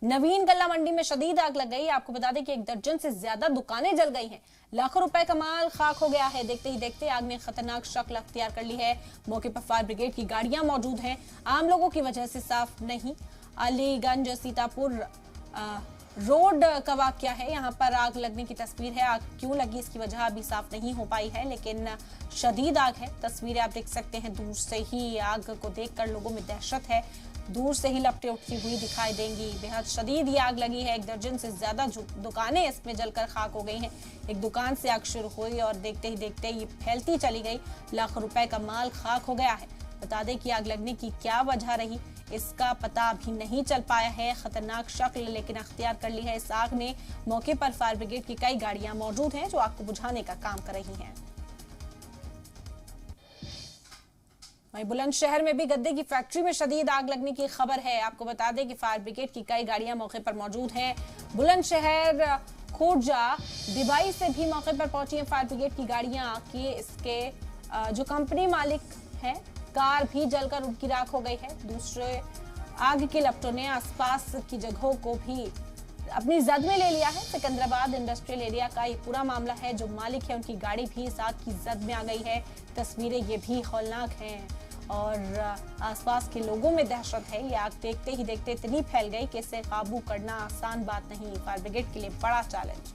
नवीन गल्ला मंडी में शदीद आग लग गई। आपको बता दें कि एक दर्जन से ज्यादा दुकानें जल गई हैं। लाखों रुपए का माल खाक हो गया है। देखते ही देखते आग ने खतरनाक शक्ल अख्तियार कर ली है। मौके पर फायर ब्रिगेड की गाड़ियां मौजूद हैं। आम लोगों की वजह से साफ नहीं। अलीगंज सीतापुर रोड का वाकया है। यहाँ पर आग लगने की तस्वीर है। आग क्यों लगी इसकी वजह अभी साफ नहीं हो पाई है, लेकिन शदीद आग है। तस्वीरें आप देख सकते हैं। दूर से ही आग को देखकर लोगों में दहशत है। दूर से ही लपटें उठती हुई दिखाई देंगी। बेहद शदीद ये आग लगी है। एक दर्जन से ज्यादा दुकानें इसमें जलकर खाक हो गई हैं। एक दुकान से आग शुरू हुई और देखते ही देखते ये फैलती चली गई। लाखों रुपए का माल खाक हो गया है। बता दें कि आग लगने की क्या वजह रही, इसका पता अभी नहीं चल पाया है। खतरनाक शक्ल लेकिन अख्तियार कर ली है इस आग ने। मौके पर फायर ब्रिगेड की कई गाड़ियां मौजूद हैं जो आग को बुझाने का काम कर रही हैं। वहीं बुलंदशहर में भी गद्दे की फैक्ट्री में शदीद आग लगने की खबर है। आपको बता दें कि फायर ब्रिगेड की कई गाड़ियां मौके पर मौजूद हैं। बुलंदशहर, खोजा, डिबाई से भी मौके पर पहुंची हैं फायर ब्रिगेड की गाड़ियां। कि इसके जो कंपनी मालिक है, कार भी जलकर उनकी राख हो गई है। दूसरे आग की लपटों ने आसपास की जगहों को भी अपनी जद में ले लिया है। सिकंदराबाद इंडस्ट्रियल एरिया का ये पूरा मामला है। जो मालिक है उनकी गाड़ी भी इस आग की जद में आ गई है। तस्वीरें ये भी हौलनाक हैं और आसपास के लोगों में दहशत है। ये आग देखते ही देखते इतनी फैल गई कि इसे काबू करना आसान बात नहीं। फायर ब्रिगेड के लिए बड़ा चैलेंज।